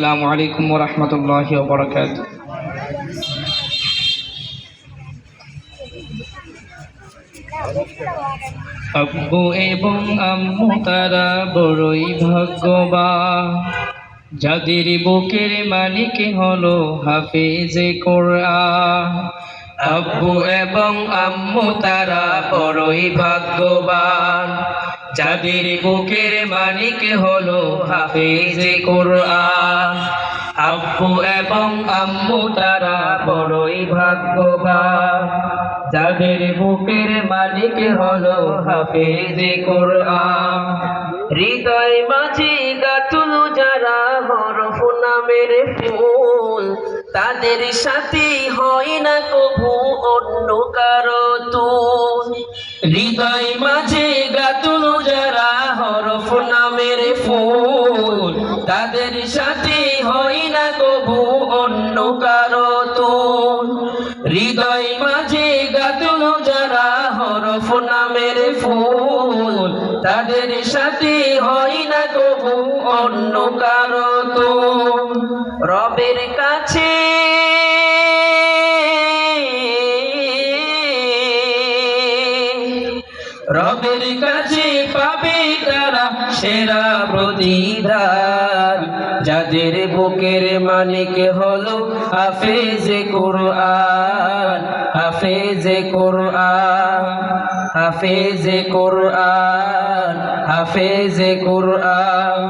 আসসালামু আলাইকুম ওয়া রাহমাতুল্লাহি ওয়া বারাকাতুহু। আব্বু এবং আম্মু তারা বড়ই ভাগ্যবান, যাদের বুকের মালিক হলো হাফেজে কোরআন। আব্বু এবং আম্মু তারা বড়ই ভাগ্যবান, যাদের বুকের মালিক হলো হাফেজে কোরআন। আব্বু এবং আম্মু তারা বড়ই ভাগ্যবান, যাদের বুকের মালিক হলো হাফেজে কোরআন। হৃদয় মাঝে গাঁথল যারা হরফ নামের ফুল, তাদের সাথে হয় না কভু অন্য কারো তুল। হৃদয় মাঝে গাঁথল যারা হরফ নামের ফুল, তাদের সাথে হয় না কভু অন্য কারো তুল। হৃদয় মাঝে গাঁথল যারা হরফ নামের ফুল, তাদের সাথে হয় না কভু অন্য কারো তুল। রবের কাছে রবের কাছে পাবে তারা সেরা প্রতিদান, যাদের বুকের মালিক হলো হাফেজে কোরআন। হাফেজে কোরআন, হাফেজে কোরআন, হাফেজে কোরআন।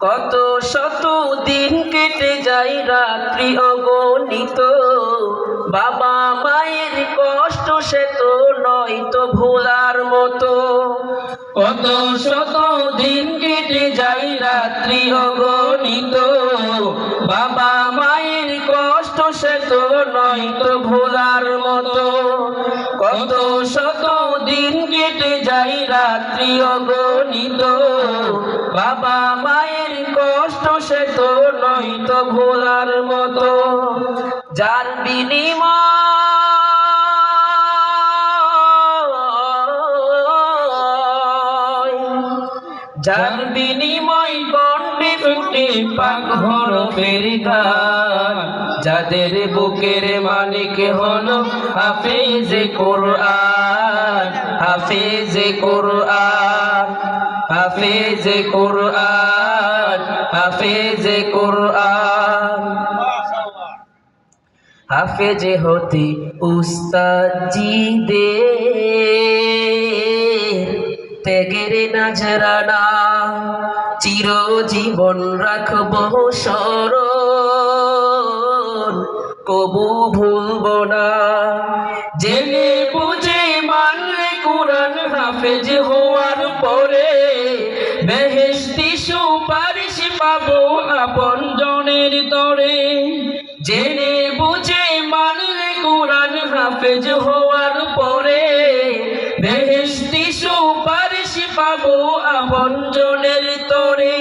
কত শত দিন কেটে যায় রাত্রি অগণিত, বাবা মায়ের কষ্ট সে তো নয় তো ভোলার মতো। কত শত দিন কেটে যায় রাত্রি অগণিত, বাবা মায়ের কষ্ট সে তো নয় তো ভোলার মতো। কত শত দিন কেটে যায় রাত্রি অগণিত, বাবা মায়ের কষ্ট সে তো নয় তো ভোলার মতো। যার বিনিময় কণ্ঠে ফুটে পাক হরফের গান, যাদের বুকের মালিক হলো হাফেজে কোরআন। হাফেজে কোরআন, হাফেজে কোরআন, হাফেজে কোরআন। হাফেজে হতে উস্তাদজিদের ত্যাগের নজরানা চিরজীবন রাখবো স্মরণ, কবু ভুলবো না। জেনে বুঝে মানলে কোরআন হাফেজ হওয়ার পরে, বেহেশতি সুপারিশ পাবো আপন জনের তরে। জেনে বুঝে মানলে কোরআন হাফেজ হওয়ার পরে, বেহেশতি সুপারিশ পাবো আপন জনের তরে।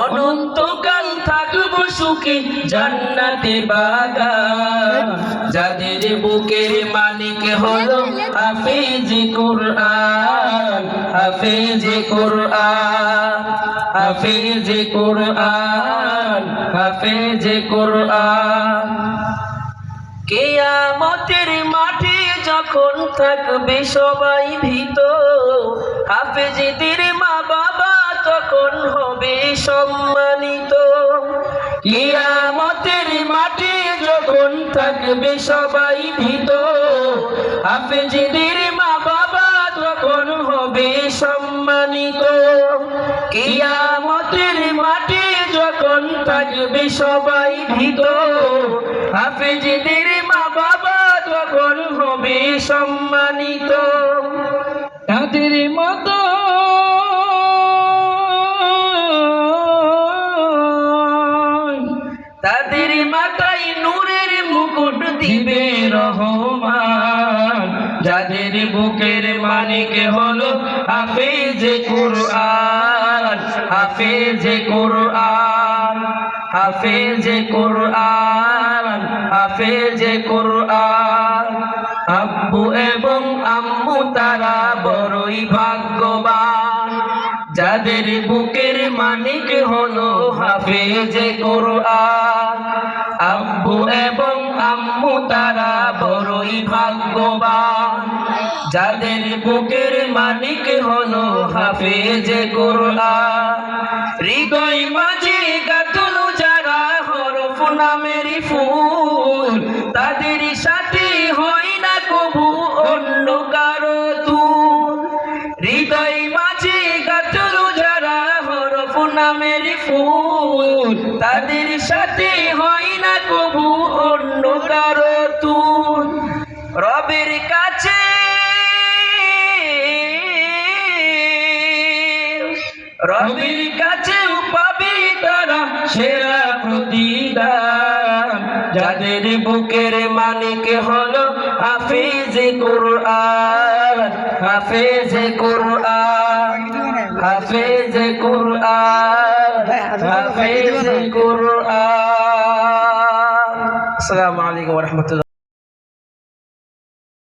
অনন্তকাল থাকবো সুখে জান্নাতে বাগান, যাদের বুকের মালিক হলো হাফেজে কোরআন। হাফেজে কোরআন, হাফেজে কোরআন, হাফেজে কোরআন। কিয়ামতের মাঠে যখন থাকবে সবাই ভীত, হাফেজদের মা বাবা তখন হবে সম্মানিত। কিয়ামতের মাঠে যখন থাকবে সবাই ভীত, হাফেজদের মা বাবা তখন হবে সম্মানিত। কিয়ামতের মাঠে যখন থাকবে সবাই ভীত, হাফেজদের মা বাবা তখন হবে সম্মানিত। তাদের মতো তাদের মাথায় নূরের মুকুট দিবে রহমান, যাদের বুকের মালিক হলো হাফেজে কোরআন। হাফেজে কোরআন। হাফেজে কুরআন, হাফেজে কুরআন। আব্বু এবং আম্মু তারা বড়ই ভাগ্যবান, যাদের বুকের মানিক হলো হাফেজে কুরআন। আব্বু এবং আম্মু তারা বড়ই ভাগ্যবান, যাদের বুকের মানিক হলো হাফেজে কুরআন। হৃদয় মাঝে গাঁথলো যারা হরফ নামের ফুল, তাদের সাথে হয় না কবু অন্য কারো তুল। হৃদয় মাঝে গাঁথলো যারা হরফ নামের ফুল, তাদের সাথে হয় না কবু অন্য কারো তুল। রবের কাছে, রবের কাছেও পাবে তারা সেরা প্রতিদান, যাদের বুকের মালিক হলো হাফেজে কুরআন, হাফেজে কুরআন, হাফেজে কুরআন, হাফেজে কুরআন। আসসালামু আলাইকুম ওয়া রাহমাতুল্লাহ।